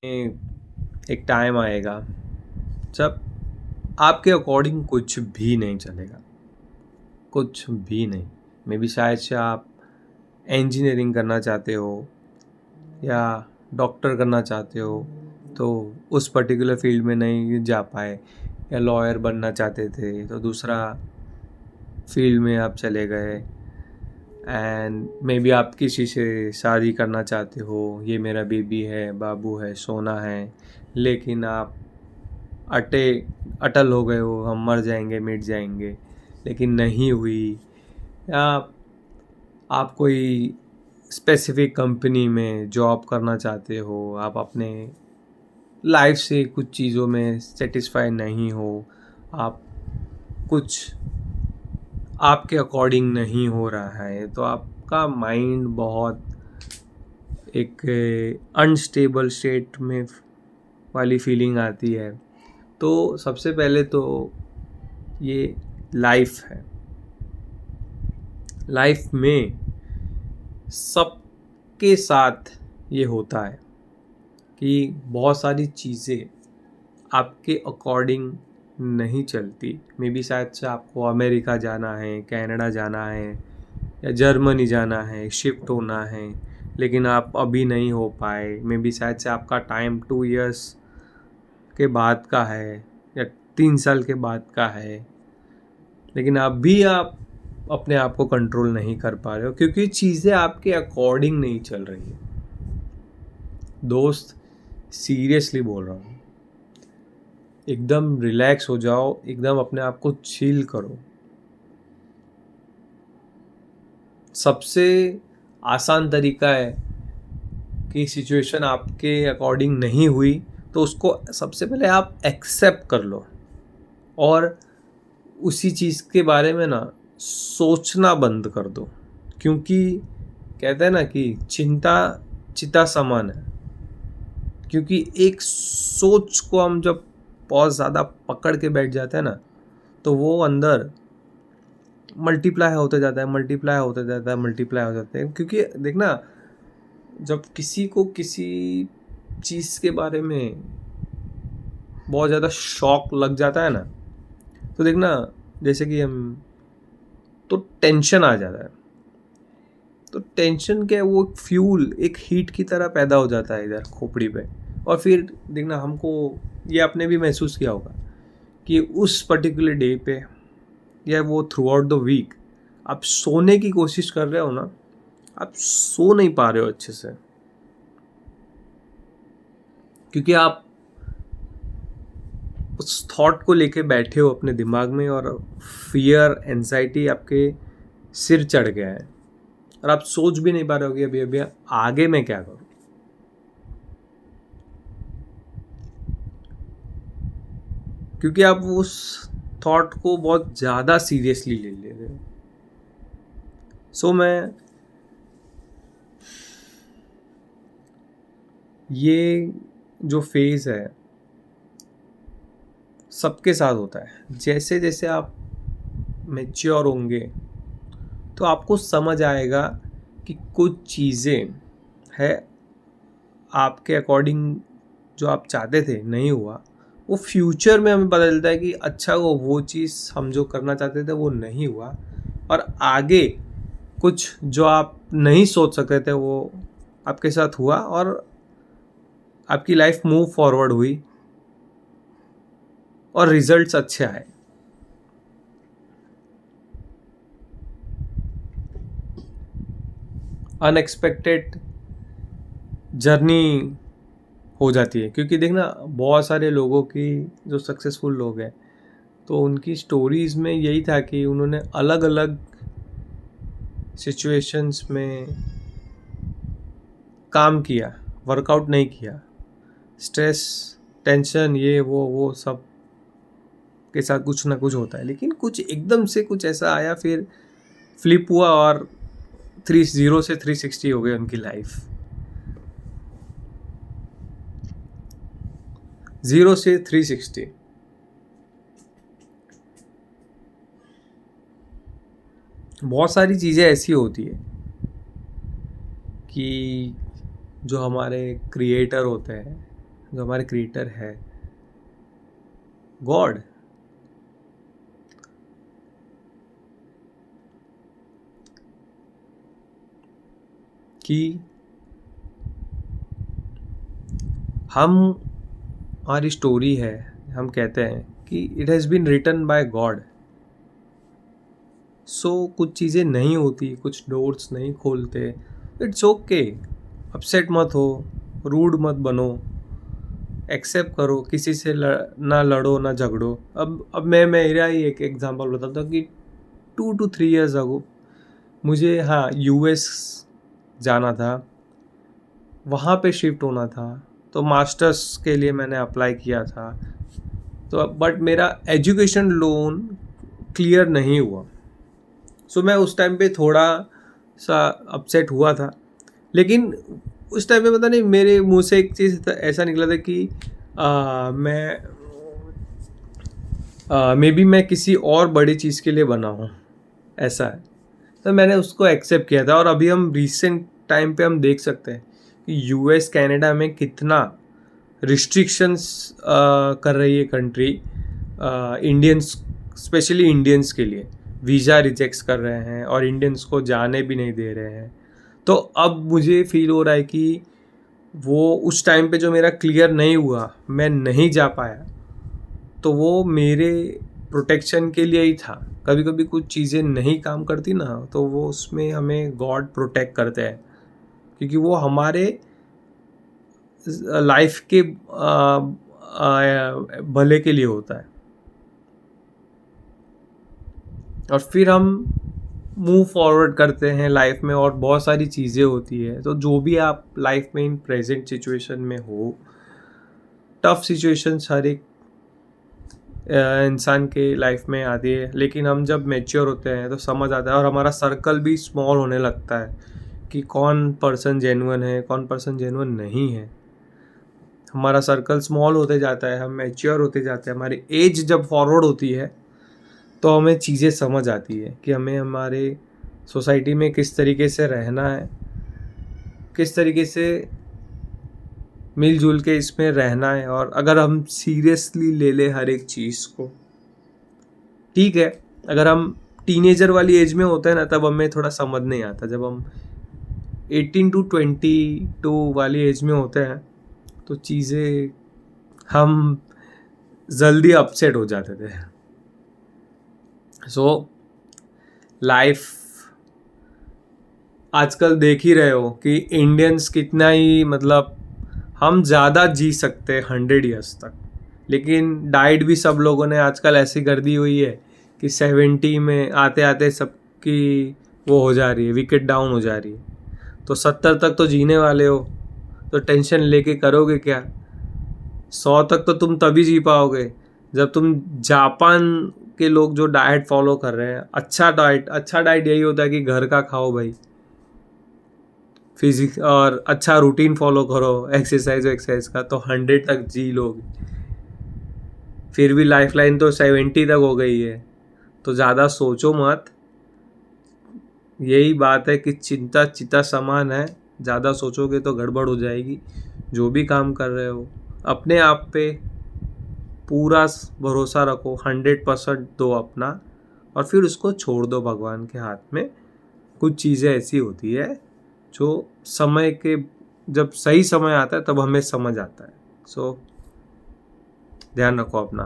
एक टाइम आएगा जब आपके अकॉर्डिंग कुछ भी नहीं चलेगा, कुछ भी नहीं। मे बी शायद से आप इंजीनियरिंग करना चाहते हो या डॉक्टर करना चाहते हो, तो उस पर्टिकुलर फील्ड में नहीं जा पाए, या लॉयर बनना चाहते थे तो दूसरा फील्ड में आप चले गए। एंड मे बी आप किसी से शादी करना चाहते हो, ये मेरा बेबी है, बाबू है, सोना है, लेकिन आप अटे अटल हो गए हो, हम मर जाएंगे, मिट जाएंगे, लेकिन नहीं हुई। या आप कोई स्पेसिफिक कंपनी में जॉब करना चाहते हो, आप अपने लाइफ से कुछ चीज़ों में सेटिस्फाई नहीं हो, आप कुछ आपके अकॉर्डिंग नहीं हो रहा है, तो आपका माइंड बहुत एक अनस्टेबल स्टेट में वाली फीलिंग आती है। तो सबसे पहले तो ये लाइफ है। लाइफ में सबके साथ ये होता है कि बहुत सारी चीज़ें आपके अकॉर्डिंग नहीं चलती। मे बी शायद से आपको अमेरिका जाना है, कनाडा जाना है या जर्मनी जाना है, शिफ्ट होना है, लेकिन आप अभी नहीं हो पाए। मे बी शायद से आपका टाइम 2 इयर्स के बाद का है या 3 साल के बाद का है, लेकिन अभी आप अपने आप को कंट्रोल नहीं कर पा रहे हो क्योंकि चीज़ें आपके अकॉर्डिंग नहीं चल रही है। दोस्त, सीरियसली बोल रहा हूँ, एकदम रिलैक्स हो जाओ, एकदम अपने आप को चिल करो। सबसे आसान तरीका है कि सिचुएशन आपके अकॉर्डिंग नहीं हुई तो उसको सबसे पहले आप एक्सेप्ट कर लो और उसी चीज़ के बारे में ना सोचना बंद कर दो। क्योंकि कहते हैं ना कि चिंता चिता समान है। क्योंकि एक सोच को हम जब बहुत ज़्यादा पकड़ के बैठ जाते हैं ना, तो वो अंदर मल्टीप्लाई होते जाता है, मल्टीप्लाई होते जाता है, मल्टीप्लाई हो जाता है। क्योंकि देखना, जब किसी को किसी चीज़ के बारे में बहुत ज़्यादा शॉक लग जाता है ना, तो देखना, जैसे कि हम तो टेंशन आ जाता है। तो टेंशन क्या है, वो एक फ्यूल, एक हीट की तरह पैदा हो जाता है इधर खोपड़ी पे। और फिर देखना, हमको ये आपने भी महसूस किया होगा कि उस पर्टिकुलर डे पे या वो थ्रू आउट द वीक आप सोने की कोशिश कर रहे हो ना, आप सो नहीं पा रहे हो अच्छे से, क्योंकि आप उस थॉट को लेके बैठे हो अपने दिमाग में और फियर, एंजाइटी आपके सिर चढ़ गया है और आप सोच भी नहीं पा रहे हो कि अभी अभी आगे मैं क्या करूं। क्योंकि आप उस थॉट को बहुत ज़्यादा सीरियसली ले ले रहे हो। सो मैं ये जो फेज़ है सबके साथ होता है। जैसे जैसे आप मैच्योर होंगे तो आपको समझ आएगा कि कुछ चीज़ें है आपके अकॉर्डिंग जो आप चाहते थे नहीं हुआ, वो फ्यूचर में हमें पता चलता है कि अच्छा वो चीज़ हम जो करना चाहते थे वो नहीं हुआ, और आगे कुछ जो आप नहीं सोच सकते थे वो आपके साथ हुआ और आपकी लाइफ मूव फॉरवर्ड हुई और रिजल्ट्स अच्छे आए। अनएक्सपेक्टेड जर्नी हो जाती है। क्योंकि देखना, बहुत सारे लोगों की जो सक्सेसफुल लोग हैं, तो उनकी स्टोरीज़ में यही था कि उन्होंने अलग अलग सिचुएशंस में काम किया, वर्कआउट नहीं किया। स्ट्रेस, टेंशन, ये वो सब के साथ कुछ ना कुछ होता है, लेकिन कुछ एकदम से कुछ ऐसा आया, फिर फ्लिप हुआ और 0 से 360 हो गई उनकी लाइफ। 0 से 360। बहुत सारी चीज़ें ऐसी होती है कि जो हमारे क्रिएटर होते हैं जो हमारे क्रिएटर है, गॉड, कि हमारी स्टोरी है, हम कहते हैं कि it has been written by God. So कुछ चीज़ें नहीं होती, कुछ डोर्स नहीं खोलते, इट्स ओके। अपसेट मत हो, रूड मत बनो, एक्सेप्ट करो, किसी से ना लड़ो ना झगड़ो। अब मैं मेरा ही एक एग्जांपल बताता हूँ कि 2 to 3 years अगो मुझे यूएस जाना था, वहाँ पे शिफ्ट होना था, तो मास्टर्स के लिए मैंने अप्लाई किया था। तो बट मेरा एजुकेशन लोन क्लियर नहीं हुआ। सो मैं उस टाइम पे थोड़ा सा अपसेट हुआ था, लेकिन उस टाइम पे पता नहीं मेरे मुंह से एक चीज़ ऐसा निकला था कि मे बी मैं किसी और बड़ी चीज़ के लिए बना हूँ, ऐसा है। तो मैंने उसको एक्सेप्ट किया था। और अभी हम रिसेंट टाइम पे हम देख सकते हैं कि यूएस कनाडा में कितना रिस्ट्रिक्शंस कर रही है कंट्री इंडियंस, स्पेशली इंडियंस के लिए वीज़ा रिजेक्ट्स कर रहे हैं और इंडियंस को जाने भी नहीं दे रहे हैं। तो अब मुझे फील हो रहा है कि वो उस टाइम पे जो मेरा क्लियर नहीं हुआ, मैं नहीं जा पाया, तो वो मेरे प्रोटेक्शन के लिए ही था। कभी कभी कुछ चीज़ें नहीं काम करती ना, तो वो उसमें हमें गॉड प्रोटेक्ट करते हैं, क्योंकि वो हमारे लाइफ के भले के लिए होता है। और फिर हम मूव फॉरवर्ड करते हैं लाइफ में, और बहुत सारी चीज़ें होती है। तो जो भी आप लाइफ में इन प्रेजेंट सिचुएशन में हो, टफ सिचुएशंस हर एक इंसान के लाइफ में आती है, लेकिन हम जब मैच्योर होते हैं तो समझ आता है, और हमारा सर्कल भी स्मॉल होने लगता है कि कौन पर्सन जेन्युइन है, कौन पर्सन जेन्युइन नहीं है। हमारा सर्कल स्मॉल होते जाता है, हम मैच्योर होते जाते हैं, हमारी एज जब फॉरवर्ड होती है तो हमें चीज़ें समझ आती है कि हमें हमारे सोसाइटी में किस तरीके से रहना है, किस तरीके से मिलजुल के इसमें रहना है। और अगर हम सीरियसली ले ले हर एक चीज़ को, ठीक है, अगर हम टीनेजर वाली एज में होते हैं ना, तब हमें थोड़ा समझ नहीं आता। जब हम 18 to 22 वाली एज में होते हैं तो चीज़ें हम जल्दी अपसेट हो जाते थे। सो लाइफ आजकल देख ही रहे हो कि इंडियंस कितना ही, मतलब हम ज़्यादा जी सकते हैं 100 ईयर्स तक, लेकिन डाइट भी सब लोगों ने आजकल ऐसी कर दी हुई है कि 70 में आते आते सबकी वो हो जा रही है, विकेट डाउन हो जा रही है। तो 70 तक तो जीने वाले हो, तो टेंशन लेके करोगे क्या? 100 तक तो तुम तभी जी पाओगे जब तुम जापान के लोग जो डाइट फॉलो कर रहे हैं, अच्छा डाइट यही होता है कि घर का खाओ भाई, फिजिक्स और अच्छा रूटीन फॉलो करो एक्सरसाइज का, तो 100 तक जी लोगे। फिर भी लाइफ लाइन तो 70 तक हो गई है, तो ज़्यादा सोचो मत। यही बात है कि चिंता चिता समान है, ज़्यादा सोचोगे तो गड़बड़ हो जाएगी। जो भी काम कर रहे हो अपने आप पे पूरा भरोसा रखो, 100% दो अपना, और फिर उसको छोड़ दो भगवान के हाथ में। कुछ चीज़ें ऐसी होती है जो समय के, जब सही समय आता है तब हमें समझ आता है। सो ध्यान रखो अपना।